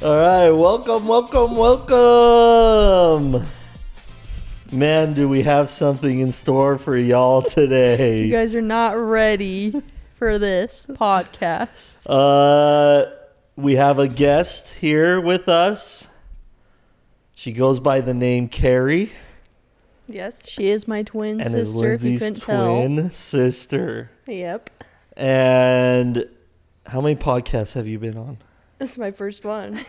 All right, welcome. Man, do we have something in store for y'all today? You guys are not ready for this podcast. We have a guest here with us. She goes by the name Carrie. Yes. She is my twin and sister, is Lindsay's if you couldn't tell. twin sister. Yep. And how many podcasts have you been on? This is my first one.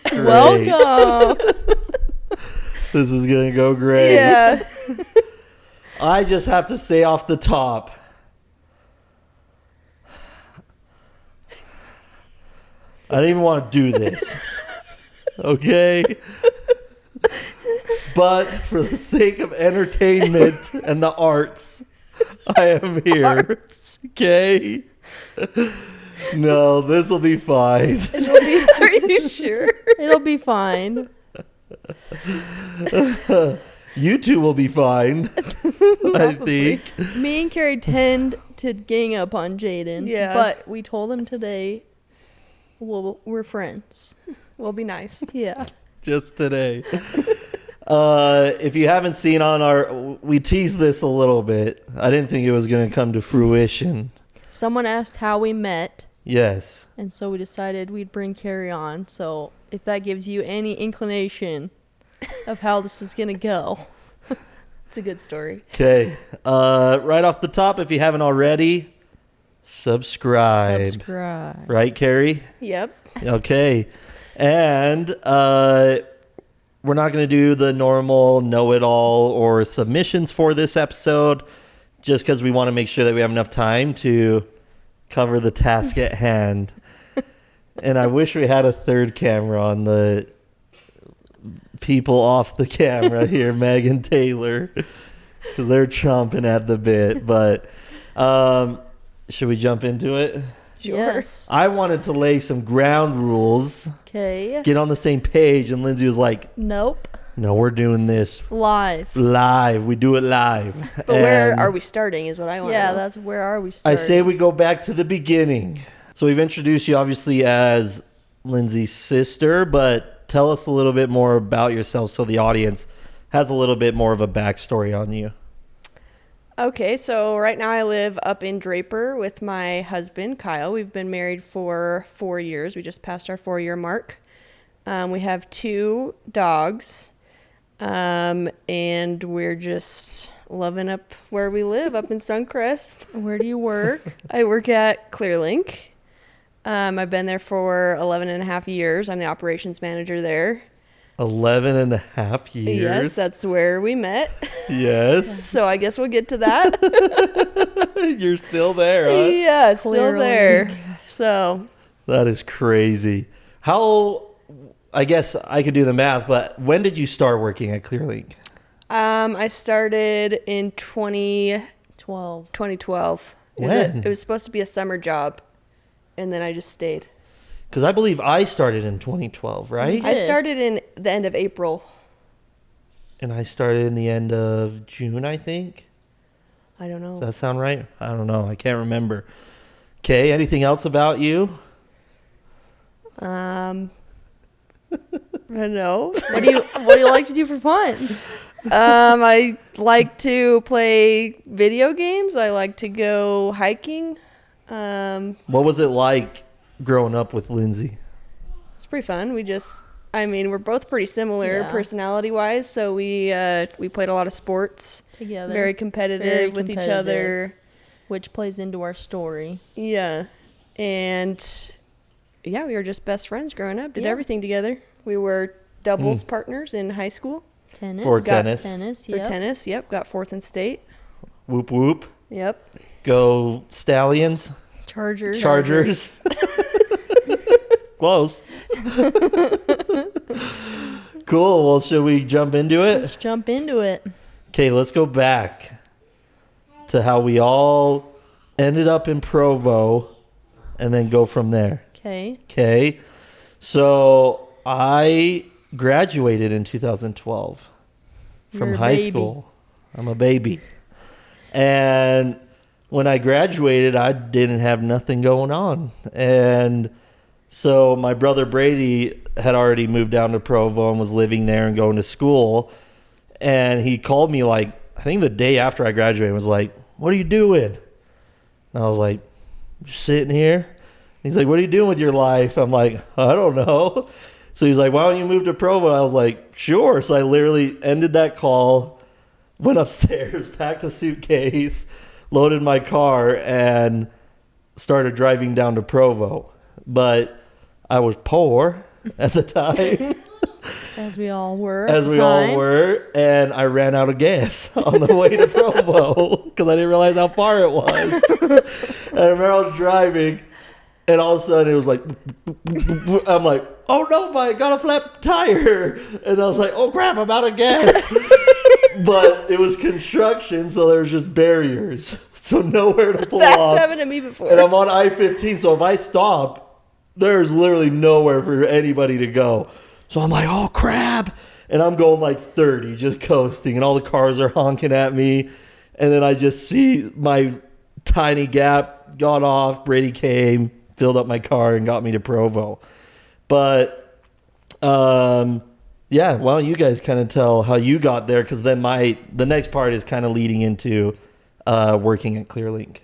Great. Welcome. This is going to go great. Yeah. I just have to say off the top, I didn't even want to do this. Okay? But for the sake of entertainment and the arts, I am here. Okay? No, this will be fine. Are you sure? It'll be fine. You two will be fine, I think. Me and Carrie tend to gang up on Jaden. Yeah. But we told him today we're friends. We'll be nice. Yeah. Just today. If you haven't seen we teased this a little bit. I didn't think it was going to come to fruition. Someone asked how we met. Yes. And so we decided we'd bring Carrie on. So if that gives you any inclination of how this is going to go, It's a good story. Okay. Right off the top, if you haven't already, subscribe. Right, Carrie? Yep. Okay. And we're not going to do the normal know-it-all or submissions for this episode just because we want to make sure that we have enough time to cover the task at hand. And I wish we had a third camera on the people off the camera here, Meg and Taylor, because they're chomping at the bit. But should we jump into it? Sure. Yes. I wanted to lay some ground rules, Okay. get on the same page, and Lindsay was like, Nope. no, we're doing this Live. live. We do it live. But where are we starting is what I want to Yeah, know. that's where are we I starting? say we go back to the beginning. So we've introduced you obviously as Lindsay's sister, but tell us a little bit more about yourself so the audience has a little bit more of a backstory on you. Okay, so right now I live up in Draper with my husband, Kyle. We've been married for 4 years. We just passed our 4-year mark. We have 2 dogs, and we're just loving up where we live, up in Suncrest. Where do you work? I work at Clearlink. I've been there for 11 and a half years. I'm the operations manager there. 11 and a half years. Yes, that's where we met. Yes. So I guess we'll get to that. You're still there, huh? Yeah, still Clearly. there. So That is crazy. I guess I could do the math, but when did you start working at Clearlink? I started in 2012. 12. When? It was supposed to be a summer job, and then I just stayed. Because I believe I started in 2012, right? You I did. started in the end of April. And I started in the end of June, I think. I don't know. Does that sound right? I don't know. I can't remember. Okay, anything else about you? I don't know. What do you like to do for fun? I like to play video games. I like to go hiking. What was it like growing up with Lindsay? It's pretty fun. We're both pretty similar Yeah. personality-wise, so we played a lot of sports. Together. Very competitive Very with each competitive. other. Which plays into our story. Yeah. And yeah, we were just best friends growing up. Did Yeah. everything together. We were doubles partners in high school Tennis. For Got tennis. Tennis, for yep. tennis. Yep, got 4th in state. Whoop whoop. Yep. Go Stallions. Chargers. Chargers. Close. Cool. Well, should we jump into it? Let's jump into it. Okay, let's go back to how we all ended up in Provo and then go from there. Okay. Okay. So I graduated in 2012 from You're a high baby. school. I'm a baby. And when I graduated, I didn't have nothing going on. And So my brother Brady had already moved down to Provo and was living there and going to school. And he called me like, I think the day after I graduated, and was like, what are you doing? And I was like, just sitting here. He's like, what are you doing with your life? I'm like, I don't know. So he's like, why don't you move to Provo? I was like, sure. So I literally ended that call, went upstairs, packed a suitcase, loaded my car, and started driving down to Provo. But I was poor at the time. As we all were. And I ran out of gas on the way to Provo because I didn't realize how far it was. And I remember I was driving, and all of a sudden it was like, I'm like, oh no, I got a flat tire. And I was like, oh crap, I'm out of gas. But it was construction, so there was just barriers. So nowhere to pull off. That's happened to me before. And I'm on I-15, so if I stop, there's literally nowhere for anybody to go. So I'm like, oh, crap. And I'm going like 30, just coasting. And all the cars are honking at me. And then I just see my tiny gap got off. Brady came, filled up my car, and got me to Provo. But, yeah, why don't you guys kind of tell how you got there? Because then the next part is kind of leading into working at Clearlink.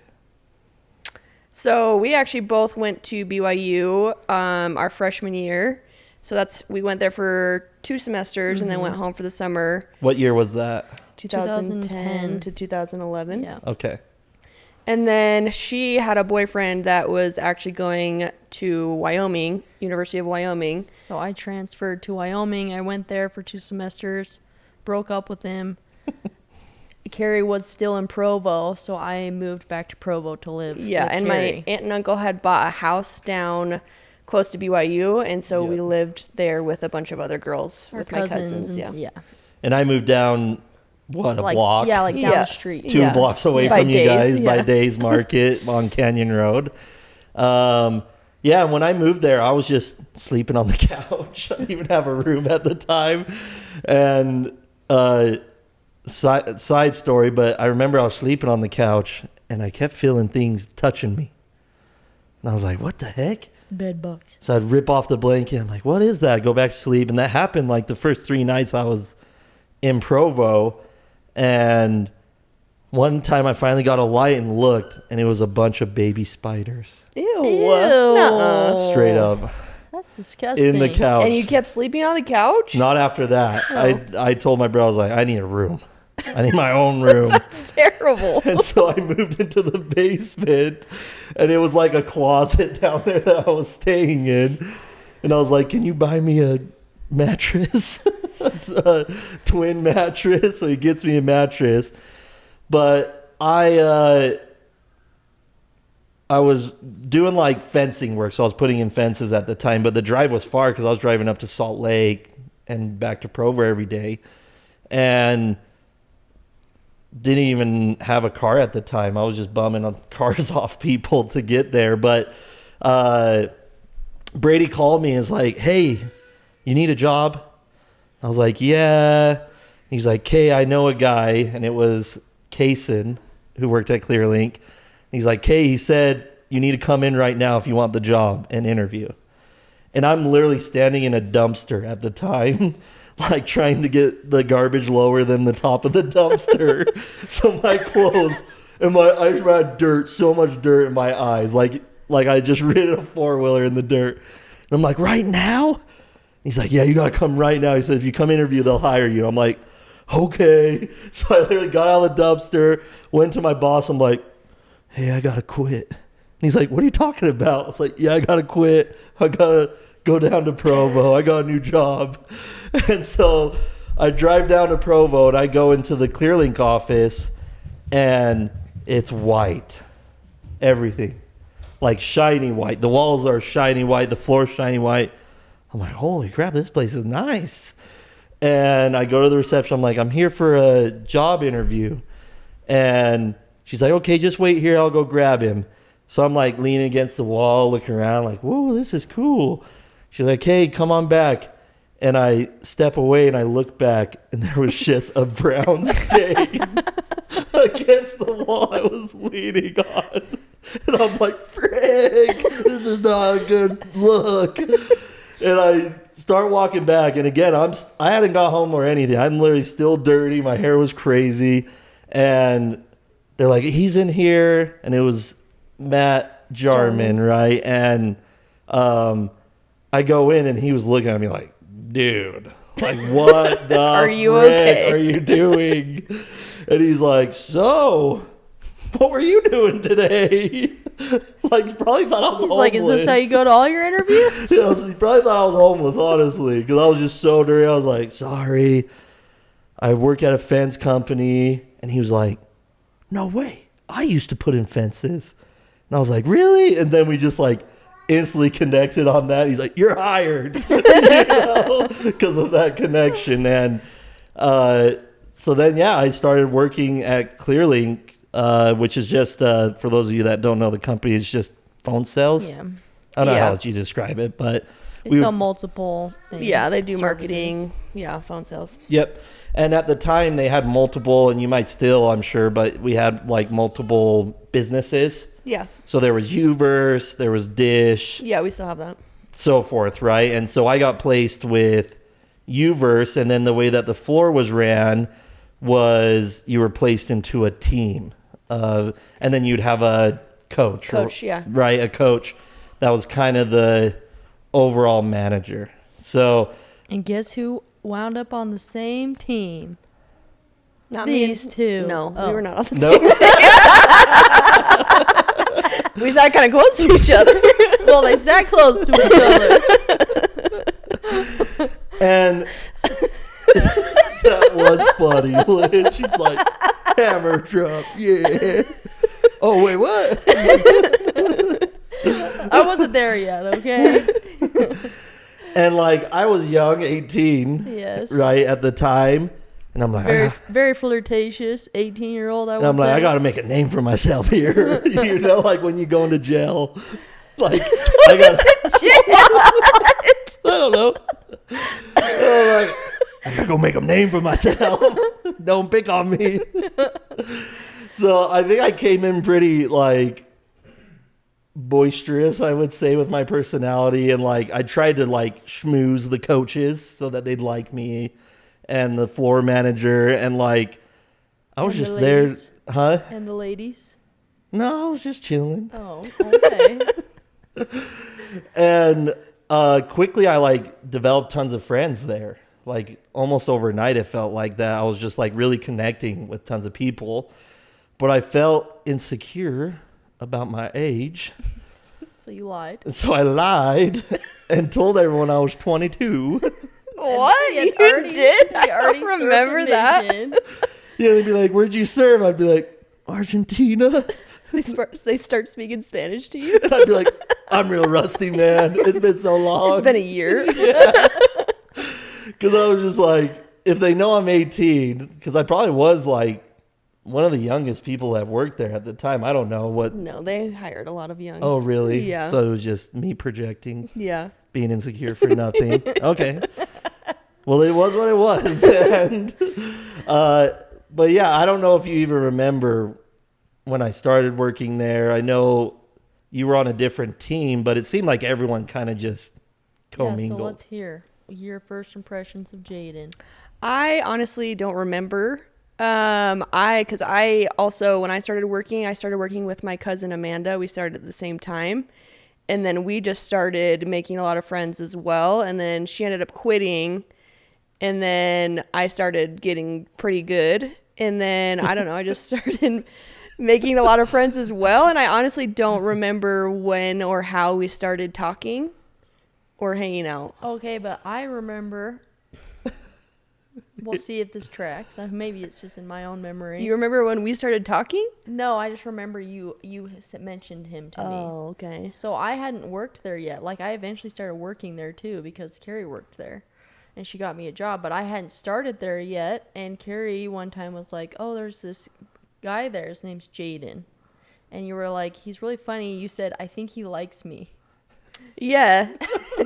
So we actually both went to BYU our freshman year. So we went there for 2 semesters and then went home for the summer. What year was that? 2010 to 2011. Yeah. Okay. And then she had a boyfriend that was actually going to Wyoming, University of Wyoming. So I transferred to Wyoming. I went there for 2 semesters, broke up with him. Carrie was still in Provo, so I moved back to Provo to live. Yeah, with and Carrie. my aunt and uncle had bought a house down close to BYU, and so we lived there with a bunch of other girls, Our with my cousins. yeah. And I moved down, a block? Yeah, like down Yeah. the street. 2 blocks away By from you Days, guys by yeah. Days Market on Canyon Road. Yeah, when I moved there, I was just sleeping on the couch. I didn't even have a room at the time. And side story, but I remember I was sleeping on the couch, and I kept feeling things touching me. And I was like, what the heck? Bed bugs. So I'd rip off the blanket. I'm like, what is that? Go back to sleep. And that happened like the first 3 nights I was in Provo. And one time I finally got a light and looked, and it was a bunch of baby spiders. Ew. Ew. Nuh-uh. Straight up That's disgusting. in the couch. And you kept sleeping on the couch? Not after that. Oh. I told my brother, I was like, I need a room. I need my own room. That's terrible. And so I moved into the basement, and it was like a closet down there that I was staying in. And I was like, can you buy me a mattress? A twin mattress. So he gets me a mattress. But I was doing like fencing work, so I was putting in fences at the time. But the drive was far because I was driving up to Salt Lake and back to Provo every day. And didn't even have a car at the time. I was just bumming on cars off people to get there. But Brady called me and was like, hey, you need a job? I was like, yeah. He's like, Kay, I know a guy. And it was Kaysen, who worked at Clearlink. He's like, Kay, he said, you need to come in right now if you want the job and interview. And I'm literally standing in a dumpster at the time, like trying to get the garbage lower than the top of the dumpster. So my clothes and I had dirt, so much dirt in my eyes, like I just ridden a 4-wheeler in the dirt. And I'm like, right now? He's like, yeah, you got to come right now. He said, if you come interview, they'll hire you. I'm like, okay. So I literally got out of the dumpster, went to my boss. I'm like, hey, I got to quit. And he's like, what are you talking about? I was like, yeah, I got to quit. I got to go down to Provo. I got a new job. And so I drive down to Provo, and I go into the Clearlink office, and it's white. Everything. Like shiny white. The walls are shiny white. The floor is shiny white. I'm like, holy crap, this place is nice. And I go to the reception. I'm like, I'm here for a job interview. And she's like, okay, just wait here. I'll go grab him. So I'm like leaning against the wall, looking around like, whoa, this is cool. She's like, hey, come on back. And I step away and I look back, and there was just a brown stain against the wall I was leaning on. And I'm like, frick, this is not a good look. And I start walking back, and again, I hadn't got home or anything. I'm literally still dirty. My hair was crazy, and they're like, he's in here, and it was Matt Jarman, right? And I go in, and he was looking at me like, dude, like, what the Are you frick okay? are you doing? And he's like, so, what were you doing today? Like, probably thought I was He's homeless. like, is this how you go to all your interviews? You know, he probably thought I was homeless, honestly, because I was just so dirty. I was like, sorry, I work at a fence company. And he was like, no way, I used to put in fences. And I was like, really? And then we just like instantly connected on that. He's like, you're hired, because of that connection. And so then, yeah, I started working at Clearlink, which is just, for those of you that don't know, the company is just phone sales. Yeah. I don't know Yeah. how else you describe it, but They sell multiple things. Yeah, they do services. marketing. Yeah, phone sales. Yep. And at the time they had multiple, and you might still, I'm sure, but we had like multiple businesses. Yeah. So there was Uverse, there was Dish, Yeah, we still have that. so forth, right? And so I got placed with Uverse, and then the way that the floor was ran was you were placed into a team. And then you'd have a coach. Yeah. Right, a coach that was kind of the overall manager. So And guess who wound up on the same team? Not These two. No, Oh. we were not on the nope. same. We sat kind of close to each other. Well, they sat close to each other. And that was funny. Lynn. She's like, hammer drop, yeah. Oh, wait, what? I wasn't there yet, okay? And like, I was young, 18, Yes. right, at the time. And I'm like, Very flirtatious, 18-year-old, I would and I'm like, say. I got to make a name for myself here. You know, like when you go into jail. Like, I got I don't know. I'm like, I got to go make a name for myself. Don't pick on me. So I think I came in pretty, like, boisterous, I would say, with my personality. And, like, I tried to, like, schmooze the coaches so that they'd like me and the floor manager. And, like, I was And the just there. ladies. Huh? And the ladies? No, I was just chilling. Oh, okay. And quickly I like developed tons of friends there. Like almost overnight it felt like that. I was just like really connecting with tons of people. But I felt insecure about my age. So you lied. And so I lied and told everyone I was 22. What? He had You already- did? he I already don't served remember a that. mission. Yeah, they'd be like, where'd you serve? I'd be like, Argentina. They start speaking Spanish to you. And I'd be like, I'm real rusty, man. It's been so long. It's been a year. Because I was just like, if they know I'm 18, because I probably was like one of the youngest people that worked there at the time. I don't know what. No, they hired a lot of young. Oh, really? Yeah. So it was just me projecting, Yeah. being insecure for nothing. Okay. Well, it was what it was. And, but yeah, I don't know if you even remember when I started working there. I know you were on a different team, but it seemed like everyone kind of just Yeah, commingled. so let's hear your first impressions of Jaden. I honestly don't remember. Because I also, when I started working with my cousin Amanda. We started at the same time. And then we just started making a lot of friends as well. And then she ended up quitting. And then I started getting pretty good. And then, I don't know, I just started making a lot of friends as well. And I honestly don't remember when or how we started talking or hanging out. Okay, but I remember. We'll see if this tracks. Maybe it's just in my own memory. You remember when we started talking? No, I just remember you mentioned him to me. Oh, okay. So I hadn't worked there yet. Like, I eventually started working there too because Carrie worked there. And she got me a job, but I hadn't started there yet. And Carrie one time was like, oh, there's this guy there. His name's Jaden. And you were like, he's really funny. You said, I think he likes me. Yeah,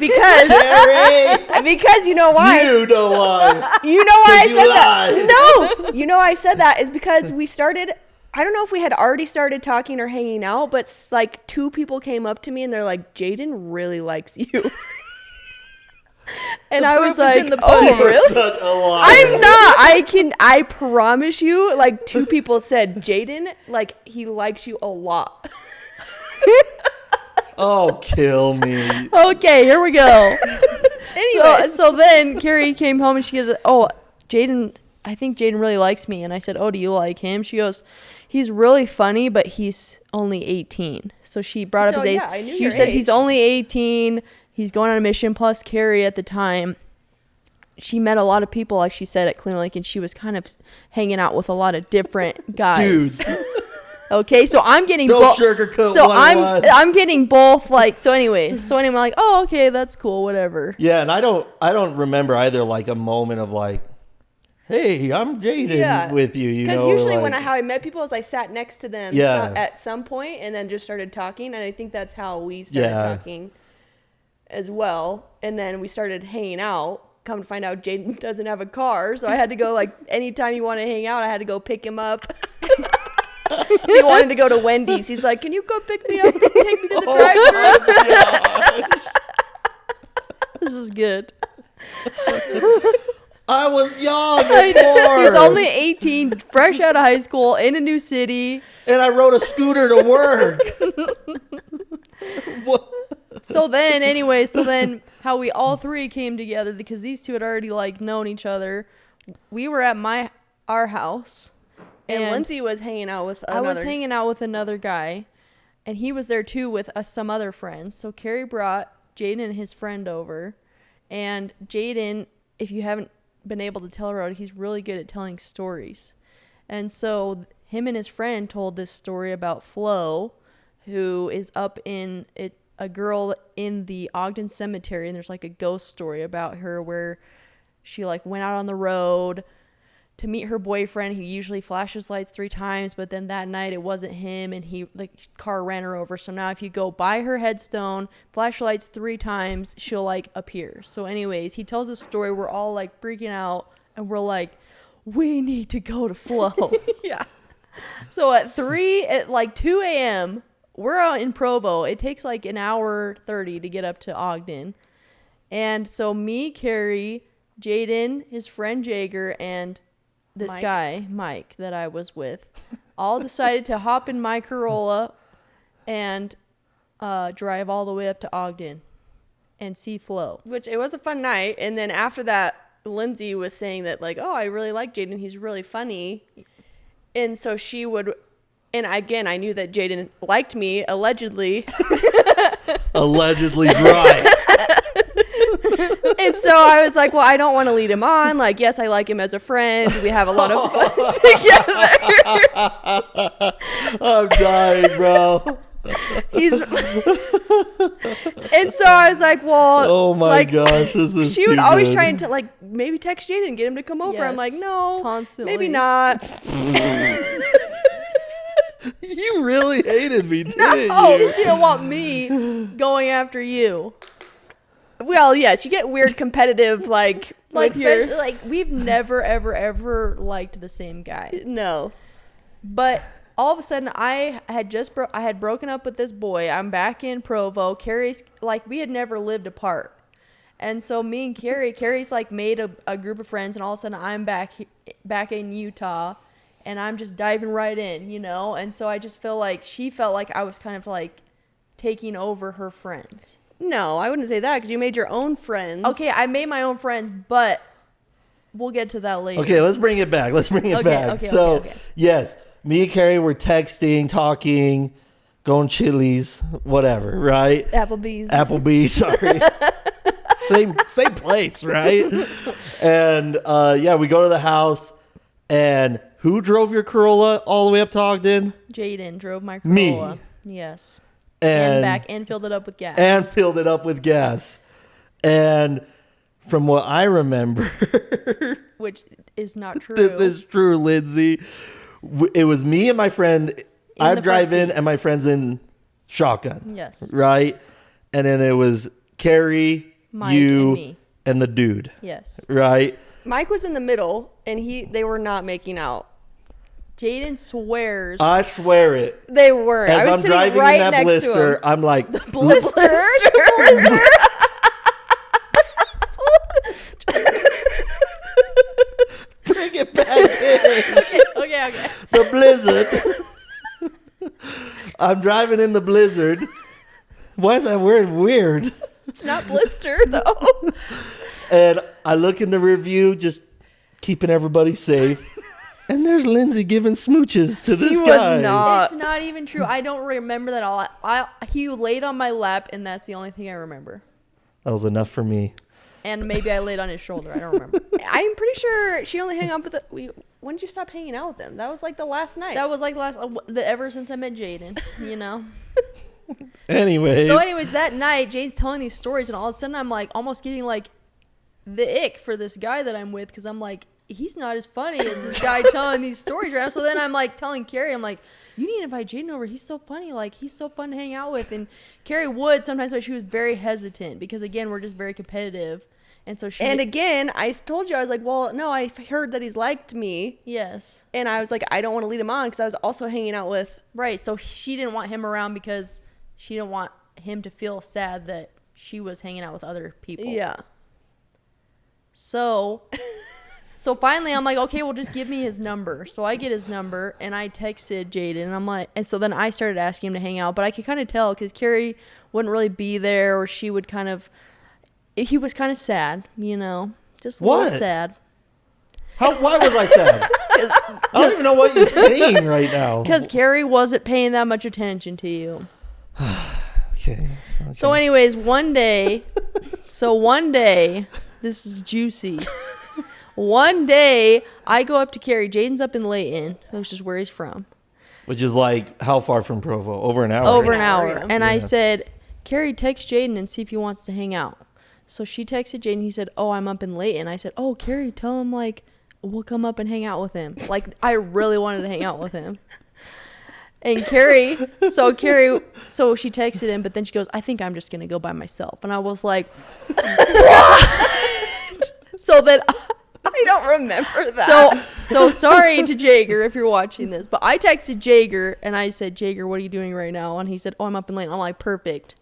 because Carrie! because you know why? You know why. You know why I 'Cause you said lied. that? No, you know why I said that is because we started I don't know if we had already started talking or hanging out, but like 2 people came up to me and they're like, Jaden really likes you. And I was like, oh, really? Such a liar. I'm not. I promise you, like 2 people said, Jaden, like he likes you a lot. Oh, kill me. Okay, here we go. Anyway. So then Carrie came home and she goes, oh, Jaden, I think Jaden really likes me. And I said, oh, do you like him? She goes, he's really funny, but he's only 18. So she brought up his age. Yeah, I knew She your said age. he's only 18. He's going on a mission. Plus Carrie at the time, she met a lot of people, like she said, at Clearlink, and she was kind of hanging out with a lot of different guys. Dudes. Okay, so I'm getting Don't sugarcoat So 101. I'm getting both, like, so anyway, I'm like, oh, okay, that's cool, whatever. Yeah, and I don't remember either like a moment of like, hey, I'm Jaden with you, you know. Because usually like, how I met people is I sat next to them at some point and then just started talking. And I think that's how we started talking as well. And then we started hanging out. Come to find out Jaden doesn't have a car. So I had to go, like, anytime you want to hang out, I had to go pick him up. He wanted to go to Wendy's. He's like, can you go pick me up and take me to the drive-thru? This is good. I was young He's only 18, fresh out of high school, in a new city. and I rode a scooter to work. What? So then how we all 3 came together, because these 2 had already, like, known each other. We were at our house. And Lindsay was hanging out with another. I was hanging out with another guy, and he was there too with some other friends. So Carrie brought Jaden and his friend over, and Jaden, if you haven't been able to tell about it, he's really good at telling stories. And so him and his friend told this story about Flo, who is up in it, a girl in the Ogden Cemetery, and there's like a ghost story about her where she like went out on the road to meet her boyfriend, who usually flashes lights 3 times, but then that night it wasn't him, and car ran her over. So now if you go by her headstone, flashlights 3 times, she'll like appear. So anyways, he tells a story. We're all like freaking out, and we're like, we need to go to Flo. Yeah. So at 2 a.m., we're out in Provo. It takes like an hour 30 to get up to Ogden. And so me, Carrie, Jaden, his friend Jager, and this guy, Mike, that I was with, all decided to hop in my Corolla and drive all the way up to Ogden and see Flo. Which, it was a fun night. And then after that, Lindsay was saying that, like, oh, I really like Jaden. He's really funny. And so she would, and again, I knew that Jaden liked me, allegedly. Allegedly right. And so I was like, well, I don't want to lead him on. Like, yes, I like him as a friend. We have a lot of fun together. I'm dying, bro. And so I was like, well, Oh my like, gosh, this is she would too always good. try to like maybe text Jaden and get him to come over. I'm like, Yes, no, constantly. maybe not. You really hated me, didn't Oh, you? just didn't want me going after you. Well, yes, you get weird competitive like with your Especially, like, we've never, ever liked the same guy. no. But all of a sudden, I had broken up with this boy. I'm back in Provo. Carrie's, like, we had never lived apart. And so me and Carrie's, like, made a group of friends, and all of a sudden I'm back in Utah, and I'm just diving right in, you know? And so I just feel like she felt like I was kind of, like, taking over her friends. No, I wouldn't say that because you made your own friends. Okay, I made my own friends, but we'll get to that later. Okay, let's bring it back. Okay. Yes, me and Carrie were texting, talking, going Chili's, whatever, right? Applebee's. Sorry. same place, right? And yeah, we go to the house, and who drove your Corolla all the way up to Ogden? Jaden drove my Me. Corolla. Yes. And And back and filled it up with gas. And filled it up with gas. And from what I remember, Which is not true. this is true, Lindsay. It was me and my friend. I'm the front driving, seat. and my friend's in shotgun. Yes. Right? And then it was Carrie, Mike, you, and me. and the dude. Yes. Right? Mike was in the middle, and they were not making out. Jaden swears. I swear it. They were. As I was I'm sitting driving right in that next to blister, him. I'm like, Blister. bring it back in. Okay. The blizzard. I'm driving in the blizzard. Why is that word weird? It's not blister though. And I look in the review, just keeping everybody safe. And there's Lindsay giving smooches to this She was guy. not. It's not even true. I don't remember that all. He laid on my lap, and that's the only thing I remember. That was enough for me. And maybe I laid on his shoulder. I don't remember. I'm pretty sure she only hung out with when did you stop hanging out with them? That was like the last night. That was like ever since I met Jaden, you know. Anyways. So, anyways, that night, Jaden's telling these stories, and all of a sudden, I'm like almost getting like the ick for this guy that I'm with, because I'm like, he's not as funny as this guy telling these stories right now. So then I'm like telling Carrie, I'm like, you need to invite Jaden over. He's so funny. Like, he's so fun to hang out with. And Carrie would sometimes, but she was very hesitant because, again, we're just very competitive. And so she. And again, I told you, I was like, well, no, I heard that he's liked me. Yes. And I was like, I don't want to lead him on because I was also hanging out with. Right. So she didn't want him around because she didn't want him to feel sad that she was hanging out with other people. Yeah. So finally I'm like, okay, well, just give me his number. So I get his number and I texted Jaden, and I'm like, and so then I started asking him to hang out, but I could kind of tell because Carrie wouldn't really be there, or she would he was kind of sad, you know, just a little sad. Why was I sad? I don't even know what you're saying right now. Because Carrie wasn't paying that much attention to you. Okay. So anyways, one day, this is juicy. One day, I go up to Carrie. Jaden's up in Layton, which is where he's from. Which is like, how far from Provo? Over an hour. Over right? an hour. Yeah. And I said, Carrie, text Jaden and see if he wants to hang out. So she texted Jaden. He said, oh, I'm up in Layton. I said, oh, Carrie, tell him, like, we'll come up and hang out with him. Like, I really wanted to hang out with him. And Carrie, so she texted him, but then she goes, I think I'm just going to go by myself. And I was like, what? So then I don't remember that. So sorry to Jager if you're watching this, but I texted Jager and I said, Jager, what are you doing right now? And he said, oh, I'm up in Lane. I'm like, perfect.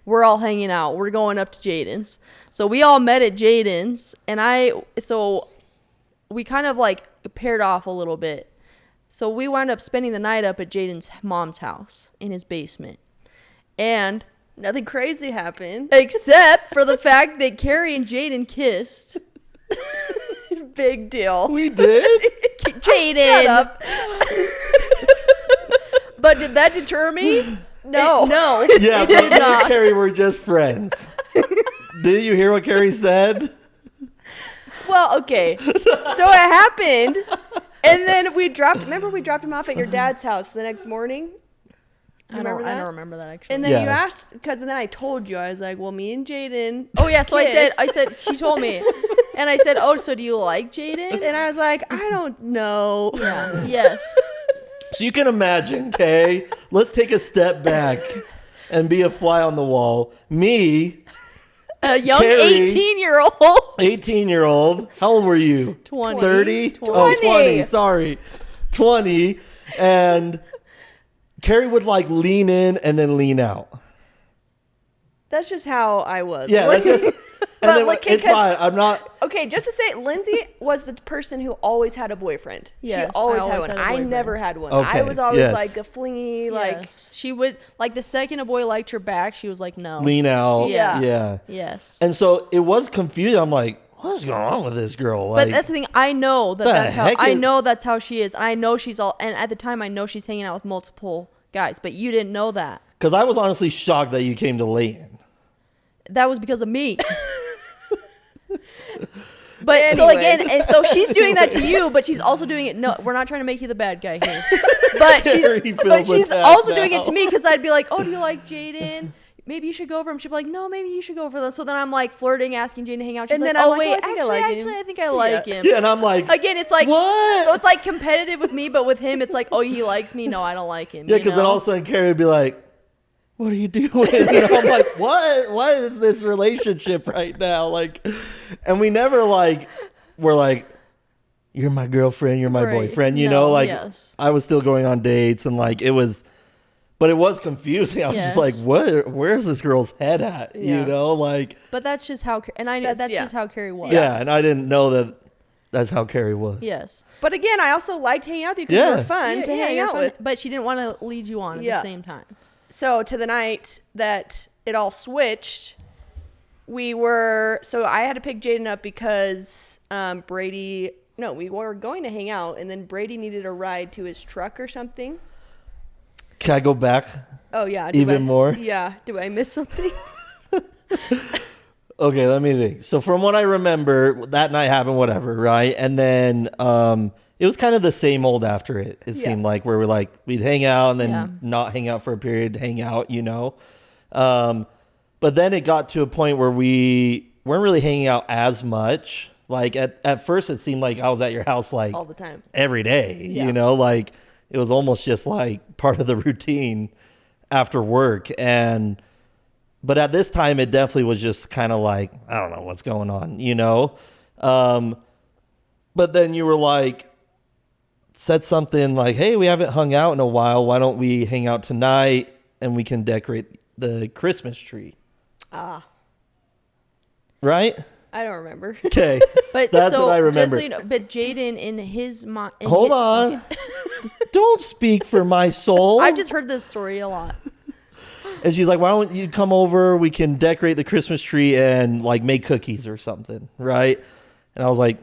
We're all hanging out. We're going up to Jaden's. So we all met at Jaden's, and we kind of like paired off a little bit. So we wound up spending the night up at Jaden's mom's house in his basement. And Nothing crazy happened. except for the fact that Carrie and Jaden kissed. Big deal. We did? Jaden. Shut up. But did that deter me? No. No. Yeah, it but did me not. and Carrie were just friends. Did you hear what Carrie said? Well, okay. So it happened. And then we dropped him off at your dad's house the next morning? I don't remember that actually. And then Yeah. you asked, because then I told you, I was like, well, me and Jaden. Oh yeah, so kissed. I said she told me. And I said, "Oh, so do you like Jaden?" And I was like, I don't know. Yeah. Yes. So you can imagine, okay? Let's take a step back and be a fly on the wall. Me, A young Carrie. 18-year-old. 18-year-old. How old were you? 20. 30? 20. Oh, 20. Sorry. 20. And Carrie would like lean in and then lean out. That's just how I was. Yeah, that's just... And But then like, it's 'cause- fine. I'm not... Okay, just to say, Lindsay was the person who always had a boyfriend. Yes, she always I had always one. had a I boyfriend. never had one. Okay, I was always yes. like a flingy, like... Yes. She would, like, the second a boy liked her back, she was like, no. Lean out. Yeah. Yeah. Yes. And so it was confusing. I'm like, what's going on with this girl? Like, But that's the thing. I know The that's how. heck I is- know that's how she is. And I know she's all. And at the time, I know she's hanging out with multiple guys. But you didn't know that. because I was honestly shocked that you came to Layton. That was because of me. But so again, Anyways. and so she's doing that to you, but she's also doing it. No, we're not trying to make you the bad guy here. But Carrie feels she's attacked also doing it to now. me because I'd be like, "Oh, do you like Jaden? Maybe you should go over him." She'd be like, "No, maybe you should go over them." So then I'm like flirting, asking Jaden to hang out. She's And like, then I'm "Oh like, wait, oh, I think I like him." actually, I think I like him." Yeah, and I'm like, Again, it's like what? So it's like competitive with me, but with him, it's like, "Oh, he likes me. No, I don't like him." Yeah, you because then know? all of a sudden Carrie would be like, what are you doing? And I'm like, what? What is this relationship right now? Like, and we never like, we're like, you're my girlfriend, you're my Right. boyfriend, you No, know, like yes. I was still going on dates and like it was, but it was confusing. I was just like, Yes. where's this girl's head at? Yeah. You know, like, But that's just how, and I know That's- that's yeah. just how Carrie was. yeah. And I didn't know that that's how Carrie was. Yes. But again, I also liked hanging out with you because you Yeah. were fun to hang you're out fun, with. But she didn't want to lead you on at Yeah. the same time. So to the night that it all switched, we were, so I had to pick Jaden up because we were going to hang out, and then Brady needed a ride to his truck or something. Can I go back? Oh yeah. Even more? Yeah. Do I miss something? Okay, let me think. So from what I remember, that night happened, whatever, right? And then it was kind of the same old after it. It Yeah. seemed like where we're like we'd hang out and then Yeah. not hang out for a period, hang out, you know. But then it got to a point where we weren't really hanging out as much. Like at first, it seemed like I was at your house like All the time. every day, Yeah. you know, like it was almost just like part of the routine after work. But at this time, it definitely was just kind of like, I don't know what's going on, you know? But then you were like, said something like, hey, we haven't hung out in a while. Why don't we hang out tonight and we can decorate the Christmas tree? Ah, Right? I don't remember. Okay. But That's so, what I just so remember. you know, but Jaden in his mind. Hold on. Don't speak for my soul. I've just heard this story a lot. And she's like, why don't you come over? We can decorate the Christmas tree and like make cookies or something. Right. And I was like,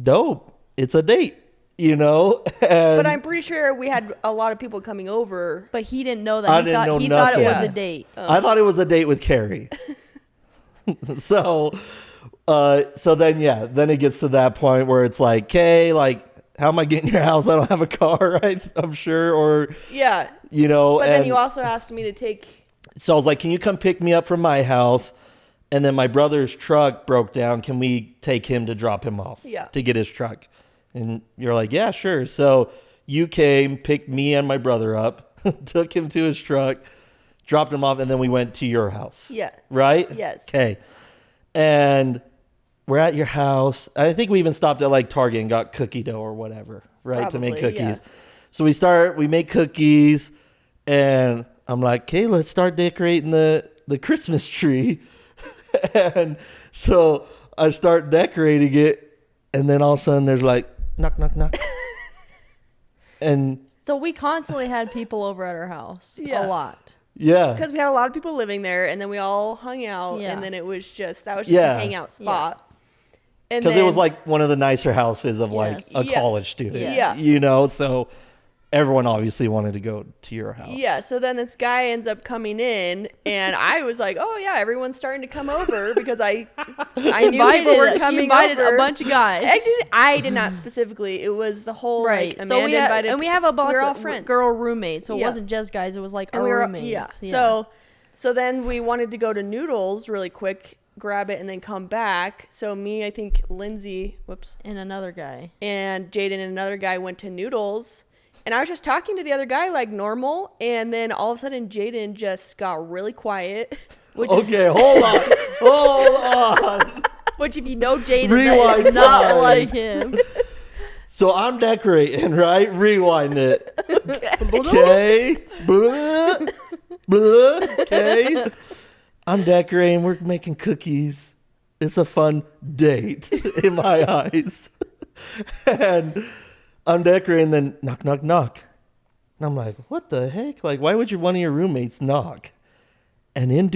dope. It's a date, you know? And But I'm pretty sure we had a lot of people coming over. But he didn't know that. I He didn't thought know he thought it was nothing. a date. I thought it was a date with Carrie. So then it gets to that point where it's like, okay, like, how am I getting your house? I don't have a car, right? I'm sure. Or, Yeah. you know, But and then you also asked me to take. so I was like, can you come pick me up from my house? And then my brother's truck broke down. Can we take him to drop him off? Yeah. To get his truck. And you're like, yeah, sure. So you came, picked me and my brother up, took him to his truck, dropped him off, and then we went to your house. Yeah. Right? Yes. Okay. And we're at your house. I think we even stopped at like Target and got cookie dough or whatever, right? To make Probably, cookies. yeah. So we make cookies, and I'm like, okay, let's start decorating the Christmas tree. And so I start decorating it, and then all of a sudden there's like, knock, knock, knock. And So we constantly had people over at our house. Yeah. A lot. yeah. Because we had a lot of people living there, and then we all hung out, Yeah. and then that was just Yeah. a hangout spot. And Because it was then- like one of the nicer houses of Yes. like a Yeah. college student. Yeah. You know, so everyone obviously wanted to go to your house. Yeah, so then this guy ends up coming in, and I was like, "Oh yeah, everyone's starting to come over," because I knew people were She coming invited over. a bunch of guys. I did not specifically. It was the whole Right. Like, So Amanda invited, and we have a bunch we were all of friends. girl roommates. So it Yeah. wasn't just guys. It was like and our we were roommates. yeah. So then we wanted to go to Noodles really quick, grab it, and then come back. So me, I think Lindsay, And another guy. and Jaden and another guy went to Noodles. And I was just talking to the other guy like normal, and then all of a sudden Jaden just got really quiet. Which is Okay, hold on. Hold on. which if you know Jaden, Rewind that is not time. like him. So I'm decorating, right? Rewind it. Okay. Blah, blah, okay. I'm decorating. We're making cookies. It's a fun date in my eyes. And I'm decorating, then knock, knock, knock. And I'm like, what the heck? Like, why would one of your roommates knock? And in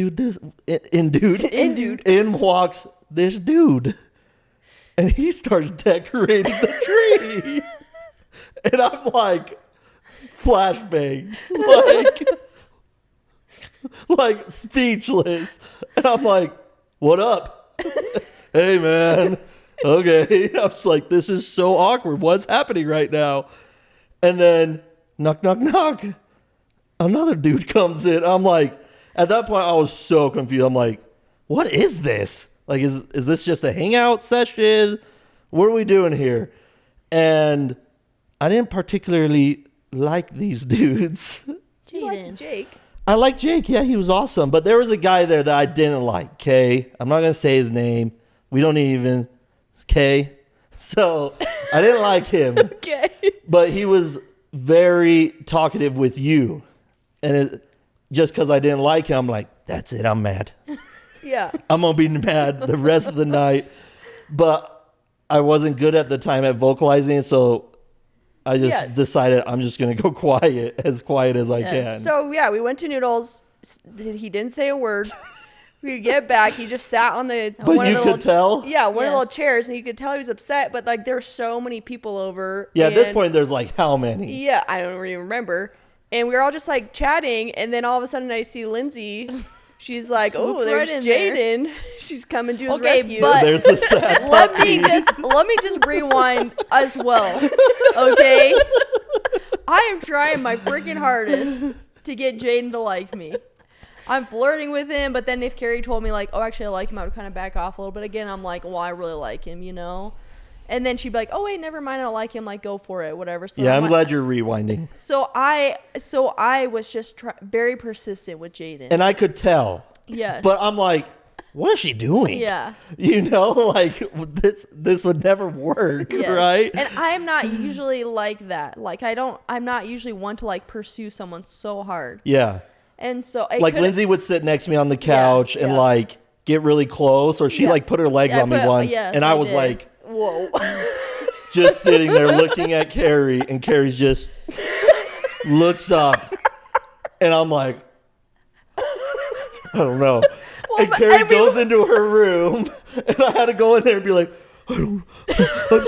walks this dude. And he starts decorating the tree. And I'm like, flashbanged. Like speechless. And I'm like, what up? Hey, man. Okay. I was like, this is so awkward. What's happening right now? And then knock, knock, knock. Another dude comes in. I'm like, at that point, I was so confused. I'm like, what is this? Like, is this just a hangout session? What are we doing here? And I didn't particularly like these dudes. You liked Jaden. Jake. I like Jake. Yeah, he was awesome. But there was a guy there that I didn't like, okay? I'm not going to say his name. We don't even, okay? So I didn't like him. Okay. But he was very talkative with you. And just because I didn't like him, I'm like, that's it, I'm mad. Yeah. I'm going to be mad the rest of the night. But I wasn't good at the time at vocalizing, so I just decided I'm just going to go quiet as I can. So, yeah, we went to Noodles. He didn't say a word. We get back. He just sat on the But one of you the could little, tell? Yeah, one of the Yes. little chairs, and you could tell he was upset. But like, there's so many people over. Yeah, at this and- point, there's like how many? Yeah, I don't even remember. And we were all just like chatting, and then all of a sudden I see Lindsay. She's like, Swooped "Oh, there's right in there. Jaden. She's coming to his Okay, rescue." but- There's the sad let puppy. me just rewind as well. Okay? I am trying my freaking hardest to get Jaden to like me. I'm flirting with him, but then if Carrie told me like, oh, actually I like him, I would kind of back off a little bit. Again, I'm like, well, I really like him, you know? And then she'd be like, oh wait, never mind, I don't like him, like go for it, whatever. So Yeah, I'm like- glad you're rewinding. So I was just very persistent with Jaden. And I could tell. Yes. But I'm like, what is she doing? Yeah. You know, like this would never work, Yes. right? And I'm not usually like that. Like I'm not usually one to like pursue someone so hard. Yeah. And so it Like could've- Lindsay would sit next to me on the couch and yeah. like get really close, or she Yeah. like put her legs Yeah, on me once, yes, and I was did. like Whoa. just sitting there looking at Carrie, and Carrie's just looks up, and I'm like, I don't know. And Carrie goes into her room, and I had to go in there and be like, I'm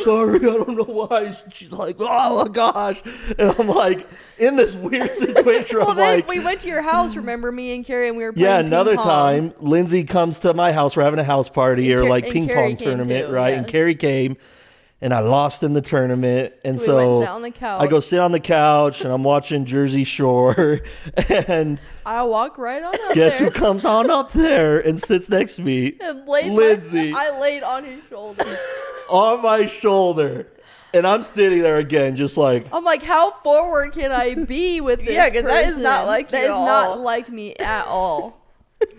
sorry, I don't know why. She's like, oh my gosh. And I'm like, in this weird situation, Well, I'm then like, we went to your house, remember, me and Carrie, and we were playing yeah, ping another pong. time, Lindsay comes to my house. We're having a house party And or Car- like and ping Carrie pong came tournament, too, right? And yes. Carrie came, and I lost in the tournament. And So we went so and sat on the couch. I go sit on the couch, and I'm watching Jersey Shore. And I walk right on up guess there. who comes on up there and sits next to me? And laid Lindsay. I laid on his shoulder. On my shoulder. And I'm sitting there again, just like, I'm like, how forward can I be with this? Yeah, 'cause that is person? not like you That is at not all. like me at all.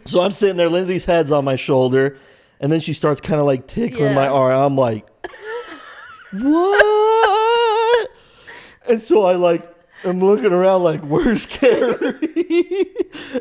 so I'm sitting there, Lindsay's head's on my shoulder, and then she starts kind of like tickling my Yeah. arm. I'm like, what? And so I'm looking around like, where's Carrie?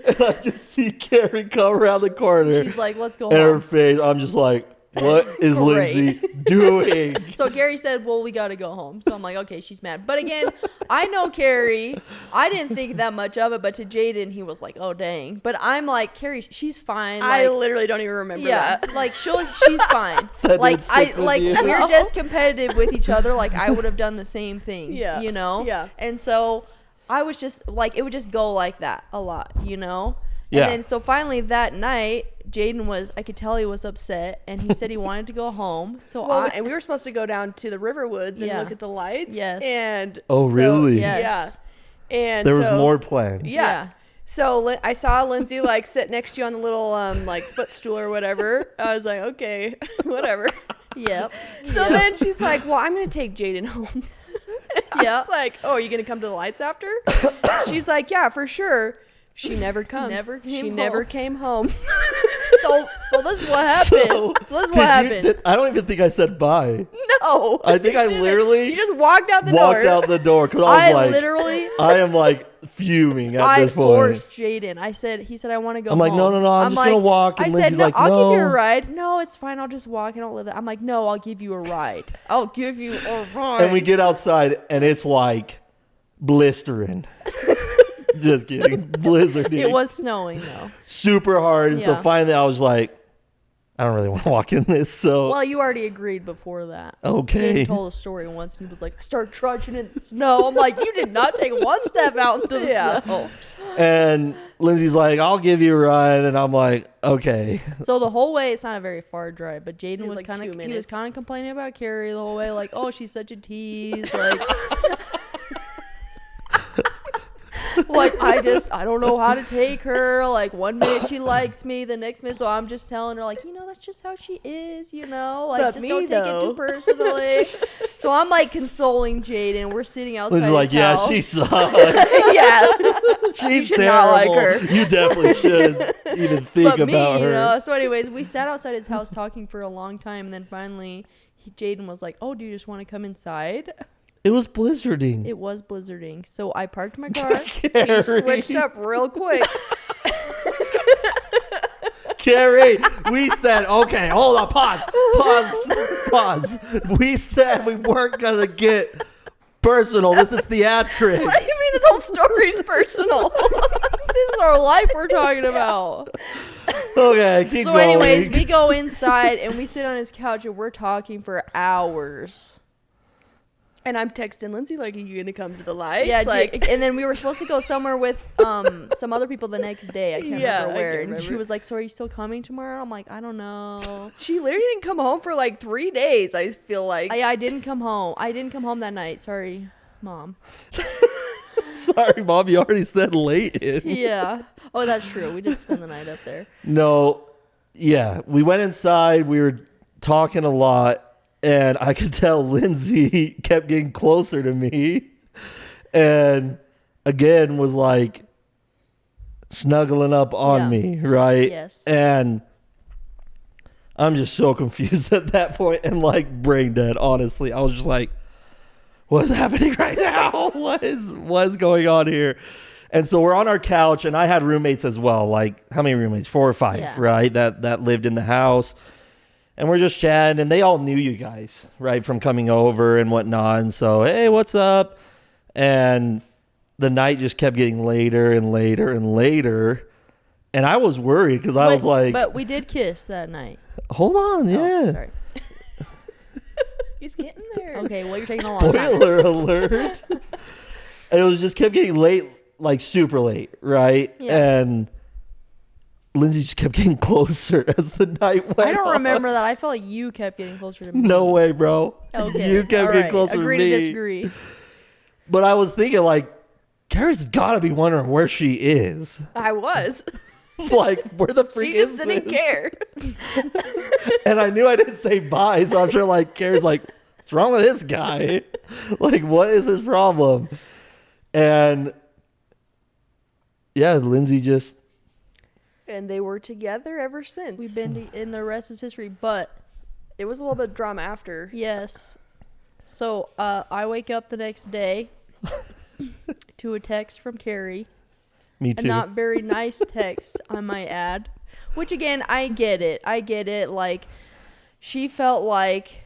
And I just see Carrie come around the corner. She's like, let's go and her home. face, I'm just like, what is Great. Lindsay doing? So Carrie said, well, we got to go home. So I'm like, okay, she's mad. But again, I know Carrie. I didn't think that much of it. But to Jaden, he was like, oh, dang. But I'm like, Carrie, she's fine. I Like, literally don't even remember yeah, that. like she's fine. That Like did stick with you. we're just competitive with each other. Like I would have done the same thing. Yeah. You know? Yeah. And so I was just like, it would just go like that a lot, you know? Yeah. And then so finally that night, Jaden I could tell he was upset, and he said he wanted to go home. So Well, and we were supposed to go down to the river woods and Yeah. look at the lights. Yes. And Oh, really? Yes. Yeah. And There was so- more planned. Yeah. So I saw Lindsay like sit next to you on the little like footstool or whatever. I was like, okay, whatever. Yep. So then she's like, well, I'm gonna take Jaden home. I Yep. was like, oh, are you gonna come to the lights after? She's like, yeah, for sure. She never comes. She never came home. So this is what happened. So, this is did what happened. I don't even think I said bye. No. I think you I didn't. literally You just walked out the Walked door. out the door because I I was like, literally I am like fuming at I this point. forced Jaden. He said I want to go I'm like, home. no, I'm just gonna walk. And I said, Lindsay's no, like, I'll give you a no. ride. No, it's fine. I'll just walk. I don't live there. I'm like, no, I'll give you a ride. I'll give you a ride. And we get outside and it's like blistering. Just kidding. Blizzarding. It was snowing though. super hard. And so Yeah. finally I was like, I don't really want to walk in this. So Well, you already agreed before that. okay. Jaden told a story once, and he was like, I started trudging in the snow. I'm like, you did not take one step out into the Yeah. snow. And Lindsay's like, I'll give you a ride. And I'm like, okay. So the whole way, it's not a very far drive, but Jaden was was like kind 2 of he was minutes. kind of complaining about Carrie the whole way, like, oh, she's such a tease, like. Like I don't know how to take her. Like one minute she likes me, the next minute, so I'm just telling her like, that's just how she is, Like But just me, don't take it though. too personally. So I'm like consoling Jaden. We're sitting outside Lindsay's like, his yeah, house. she sucks. Yeah. She's should terrible. not like her. You definitely should even think But me, about her. So anyways, we sat outside his house talking for a long time, and then finally Jaden was like, "Oh, do you just want to come inside?" It was blizzarding. It was blizzarding. So I parked my car. You switched up real quick. Carrie, we said, okay, hold on, pause. We said we weren't going to get personal. This is theatrics. What do you mean this whole story's personal? This is our life we're talking about. Okay, keep So going. anyways, we go inside and we sit on his couch and we're talking for hours. And I'm texting Lindsay like, "Are you gonna come to the lights?" Yeah, like, and then we were supposed to go somewhere with some other people the next day. I can't remember where. And she was like, "So are you still coming tomorrow?" I'm like, "I don't know." she literally didn't come home for like 3 days. I feel like. I didn't come home. I didn't come home that night. Sorry, Mom. Sorry, Mom, you already said late in. Yeah. Oh, that's true. We did spend the night up there. No, yeah, we went inside. We were talking a lot. And I could tell Lindsay kept getting closer to me. And again was like snuggling up on me, right? Yes. And I'm just so confused at that point and like brain dead, honestly. I was just like, what's happening right now? What is going on here? And so we're on our couch, and I had roommates as well. Like, how many roommates? 4 or 5, right? That lived in the house. And we're just chatting, and they all knew you guys, right, from coming over and whatnot. And so, hey, what's up? And the night just kept getting later and later and later. And I was worried because I was like... But we did kiss that night. Hold on, yeah. Oh, sorry. He's getting there. Okay, well, you're taking a long time. Spoiler alert. And it was just kept getting late, like super late, right? Yeah. And Lindsay just kept getting closer as the night went I don't on. remember that. I felt like you kept getting closer to me. No way, bro. Okay. You kept getting closer Agree to me. to disagree. But I was thinking, like, Carrie's got to be wondering where she is. I was. Like, where the freak She is just didn't this? care. And I knew I didn't say bye, so I'm sure, like, Carrie's like, what's wrong with this guy? Like, what is his problem? And, yeah, Lindsay just... And they were together ever since. We've been in the rest is history, but It was a little bit of drama after. yes. So I wake up the next day to a text from Carrie. Me A too. not very nice text, I might add. Which, again, I get it. Like, she felt like,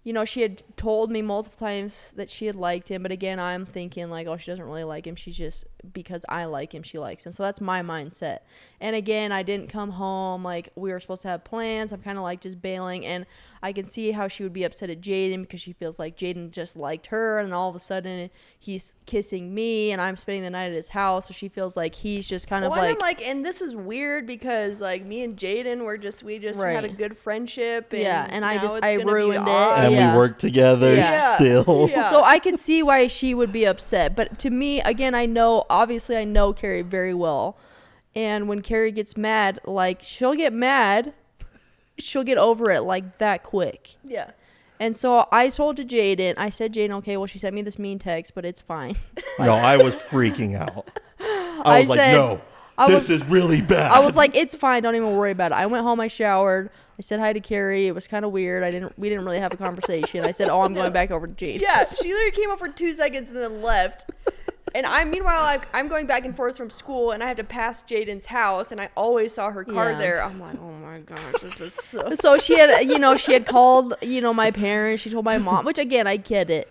you know, she had told me multiple times that she had liked him. But, again, I'm thinking, like, oh, she doesn't really like him. She's just, because I like him, she likes him. So that's my mindset. And, again, I didn't come home. Like, we were supposed to have plans. I'm kind of, like, just bailing. And I can see how she would be upset at Jaden because she feels like Jaden just liked her. And all of a sudden, he's kissing me. And I'm spending the night at his house. So she feels like he's just kind of And like... I'm like, and this is weird because, like, me and Jaden we just Right. had a good friendship. And Yeah, and I now just- it's I gonna be ruined it. odd. And Yeah. we worked together Yeah. still. Yeah. So I could see why she would be upset. But to me, again, I know Carrie very well. And when Carrie gets mad, like, she'll get mad. She'll get over it, like, that quick. Yeah. And so I told to Jaden, I said, Jaden, okay, well, she sent me this mean text, but it's fine. No, I was freaking out. I was like, said- no, I this was- is really bad. I was like, it's fine. Don't even worry about it. I went home. I showered. I said hi to Carrie. It was kind of weird. We didn't really have a conversation. I said, oh, I'm going back over to Jaden. Yeah, she literally came up for 2 seconds and then left. And meanwhile, I'm going back and forth from school, and I have to pass Jaden's house, and I always saw her car Yeah. there. I'm like, oh my gosh, this is so. So she had called, my parents. She told my mom, which again, I get it.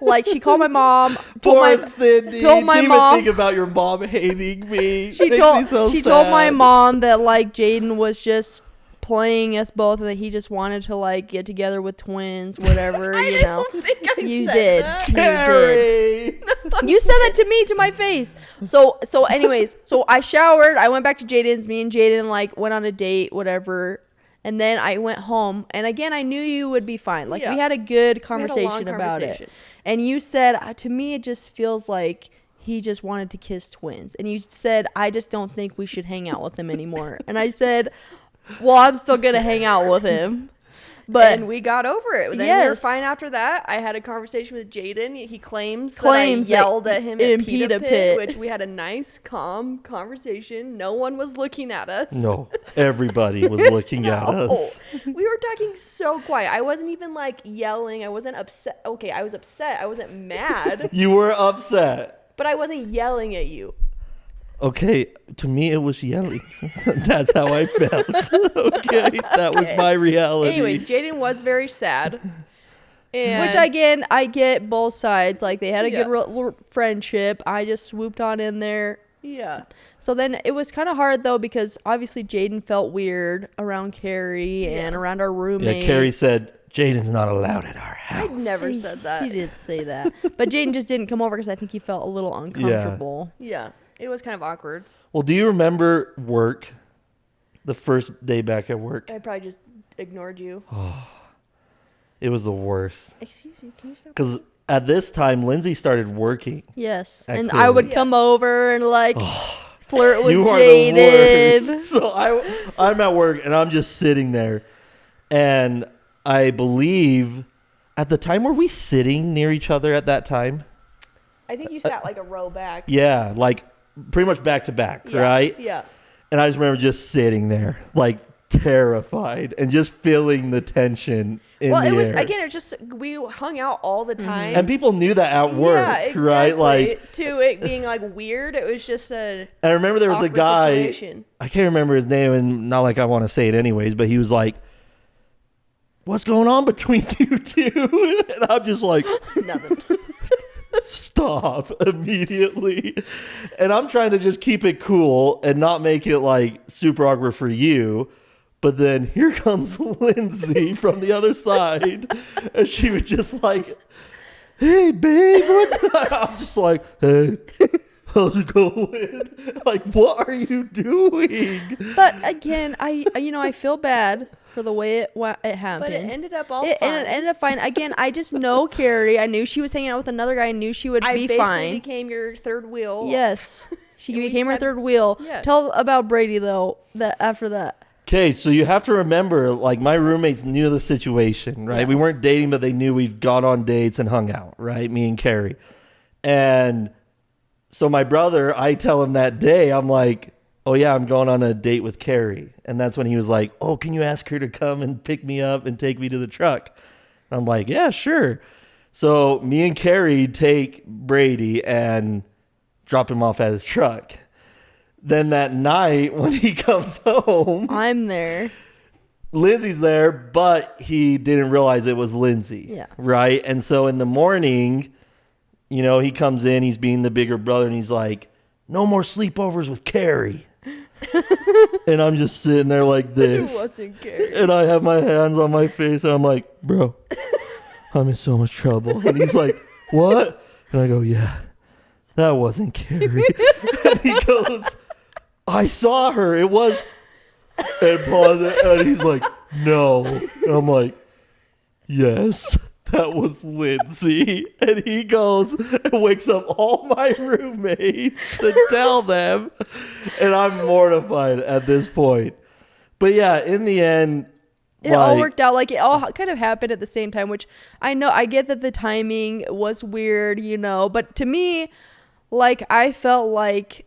Like, she called my mom. Poor Cindy. told my Didn't mom- even think about your mom hating me. She Makes told me so she told my sad. mom that, like, Jaden was just playing us both and that he just wanted to, like, get together with twins, whatever. I you know. don't think I You said did. that. You did. Carrie. You said that to me, to my face. So anyways, so I showered. I went back to Jaden's. Me and Jaden, like, went on a date, whatever. And then I went home. And again, I knew you would be fine. Like, Yeah. we had a good We had a conversation long about it. conversation. And you said, to me, it just feels like he just wanted to kiss twins. And you said, I just don't think we should hang out with him anymore. And I said, well, I'm still going to hang out with him. and we got over it. Then we were Yes. fine after that. I had a conversation with Jaden. He claims that I that yelled at him in at Pita Pita Pit, Pit. which we had a nice, calm conversation. No one was looking at us. No, everybody was looking at us. We were talking so quiet. I wasn't even like yelling. I wasn't upset. Okay, I was upset. I wasn't mad, You were upset. but I wasn't yelling at you. Okay, to me it was yelling. That's how I felt. Okay, that was my reality. Anyways, Jaden was very sad. And Which again, I get both sides. Like they had a Yeah. good friendship. I just swooped on in there. yeah. So then it was kind of hard though because obviously Jaden felt weird around Carrie and around our yeah, roommates. Carrie said Jaden's not allowed at our I house. never said that. He did say that, but Jaden just didn't come over because I think he felt a little uncomfortable. Yeah. It was kind of awkward. Well, do you remember work? The first day back at work? I probably just ignored you. It was the worst. Excuse me, can you stop? Because at this time, Lindsay started working. Yes, At and I would Clearlink. come over and like flirt with You are the Jaden. worst. So I'm at work and I'm just sitting there. And I believe at the time, were we sitting near each other at that time? I think you sat like a row back. Yeah, like pretty much back to back, Yeah, right? Yeah. And I just remember just sitting there, like terrified and just feeling the tension in Well, the it was air. again. It just we hung out all the time. And people knew that at work, yeah, exactly. right? Like, to it being like weird, it was just a. I remember there was a awkward guy, situation. I can't remember his name, and not like I want to say it anyways, but he was like, "What's going on between you two?" And I'm just like, Nothing. stop immediately. And I'm trying to just keep it cool and not make it like super awkward for you. But then here comes Lindsay from the other side, and she was just like, "Hey, babe, what's up?" I'm just like, "Hey, how's it going?" Like, what are you doing? But again, I feel bad for the way it happened. But it ended up all It fine. ended up fine. Again, I just know Carrie. I knew she was hanging out with another guy. I knew she would I be basically fine. became your third wheel. Yes, she And we became her had- third wheel. Yeah. Tell about Brady though. That after that. Okay, so you have to remember, like, my roommates knew the situation, right? Yeah. We weren't dating, but they knew we've gone on dates and hung out, right? Me and Carrie. And so my brother, I tell him that day, I'm like, "Oh yeah, I'm going on a date with Carrie." And that's when he was like, "Oh, can you ask her to come and pick me up and take me to the truck?" And I'm like, "Yeah, sure." So me and Carrie take Brady and drop him off at his truck. Then that night when he comes home, I'm there. Lindsay's there, but he didn't realize it was Lindsay. Yeah. Right? And so in the morning, you know, he comes in, he's being the bigger brother, and he's like, "No more sleepovers with Carrie." And I'm just sitting there like It this. wasn't Carrie. And I have my hands on my face, and I'm like, "Bro, I'm in so much trouble." And he's like, "What?" And I go, "Yeah, that wasn't Carrie." And he goes, "I saw her. It was." And pause it, and he's like, "No." And I'm like, "Yes, that was Lindsay." And he goes and wakes up all my roommates to tell them. And I'm mortified at this point. But yeah, in the end, It all worked out. Like it all kind of happened at the same time, which I know I get that the timing was weird, but to me, like I felt like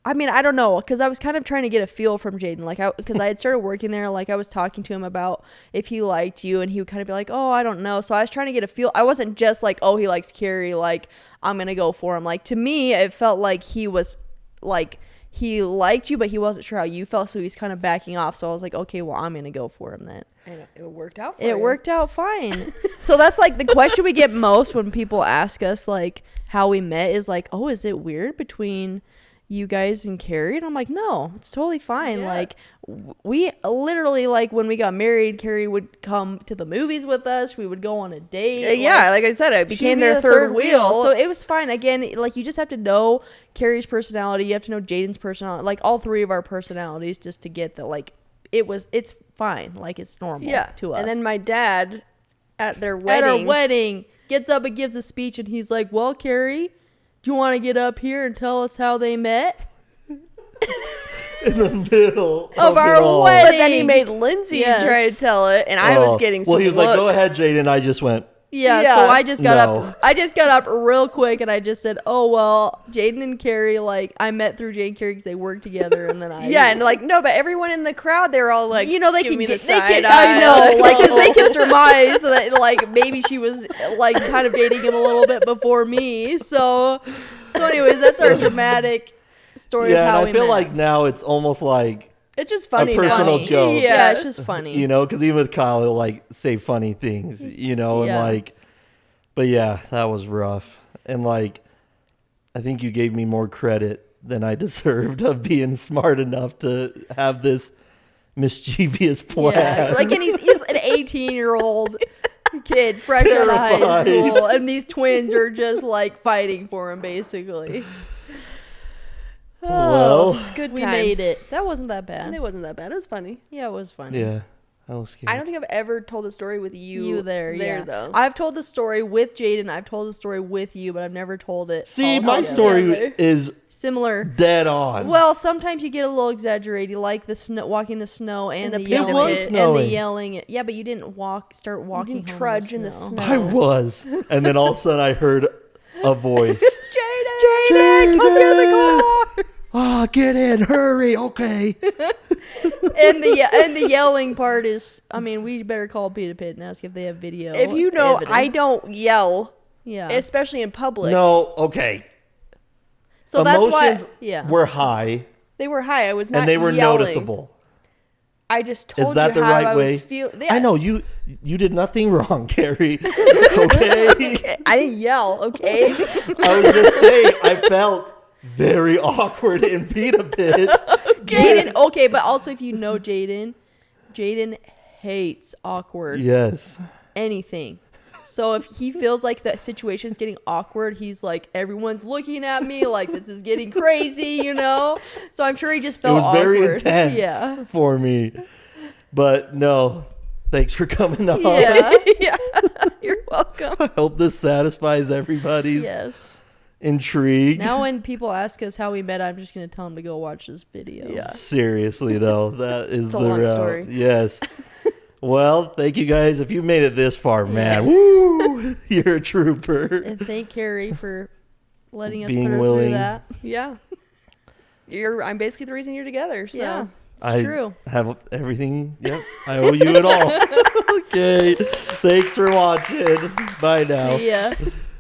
I don't know, because I was kind of trying to get a feel from Jaden, because I had started working there, like I was talking to him about if he liked you, and he would kind of be like, "Oh, I don't know." So I was trying to get a feel. I wasn't just like, "Oh, he likes Carrie, like I'm gonna go for him." Like to me, it felt like he was like he liked you, but he wasn't sure how you felt, so he's kind of backing off. So I was like, "Okay, well, I'm gonna go for him then." And it worked out for It you. worked out fine. So that's like the question we get most when people ask us like how we met is like, "Oh, is it weird between you guys and Carrie?" And I'm like, "No, it's totally fine." Yeah. Like we literally, like when we got married, Carrie would come to the movies with us. We would go on a date. Yeah, like I said, I she'd became be their the third wheel. So it was fine. Again, like you just have to know Carrie's personality. You have to know Jaden's personality. Like all three of our personalities, just to get that. Like it's fine. Like it's normal. To us. And then my dad at their at wedding. our wedding gets up and gives a speech, and he's like, "Well, Carrie, do you want to get up here and tell us how they met?" in the middle Of our it all. wedding. But then he made Lindsay Yes. try to tell it, and I was getting some Well, he was like, "Go looks. ahead, Jaden." I just went, Yeah, Yeah. so I just got No. up. I just got up real quick, and I just said, "Oh well, Jaden and Carrie, like I met through Jade and Carrie because they work together." And then I, Yeah, and like no, but everyone in the crowd, they were all like, you know, they give can me get, the they side can, eye. I know, like because they can surmise that like maybe she was like kind of dating him a little bit before me. So anyways, that's our dramatic story of "Yeah." how And we I feel met. like now it's almost like It's just funny. personal now. joke. Yeah, it's just funny. you know, because even with Kyle, he'll like say funny things, you know, and Yeah. like, but yeah, that was rough. And like, I think you gave me more credit than I deserved of being smart enough to have this mischievous plan. Yeah, like and he's an 18-year-old kid fresh out of high Terrified. school, and these twins are just like fighting for him basically. Well, Good We times. made it. That wasn't that bad. It wasn't that bad. It was funny. Yeah, it was funny. yeah, I was scared. I don't think I've ever told a story with you. There, yeah. though. I've told the story with Jaden. I've told the story with you, but I've never told it. See, all my together. story together. is Similar. dead on. Well, sometimes you get a little exaggerated, like the snow, walking the snow, and In the the pit. yelling, It was and the snowing. yelling. Yeah, but you didn't start walking, didn't home trudge in the snow. snow. I was, and then all of a sudden I heard a voice. Jaden, come get in the car. Ah, get in, hurry, okay. And the yelling part is, I mean, we better call Peter Pitt and ask if they have video. If you know, I evidence. don't yell, Yeah. especially in public. No, okay. So that's why. Emotions Yeah. were high, They were high. I was not and they were yelling. noticeable. I just told Is that you the how right I way? was feeling. I know you did nothing wrong, Carrie. Okay. I didn't yell, okay? I was just saying I felt very awkward in Pita Pit. Jaden, okay, but also if you know Jaden hates awkward Yes. anything. So if he feels like the situation's getting awkward, he's like, everyone's looking at me like this is getting crazy, you know? So I'm sure he just It felt was awkward. very intense Yeah. for me. But no, thanks for coming on. Yeah. Yeah. You're welcome. I hope this satisfies everybody's Yes. intrigue. Now when people ask us how we met, I'm just going to tell them to go watch this video. Yeah. Seriously, though, that is It's a the long route. story. Yes. Well, thank you guys. If you've made it this far, man, Yes. woo, you're a trooper. And thank Carrie for letting us Being put her willing. through that. Yeah. I'm basically the reason you're together. So. Yeah. It's I true. have everything. Yep, I owe you it all. Okay. Thanks for watching. Bye now. Yeah.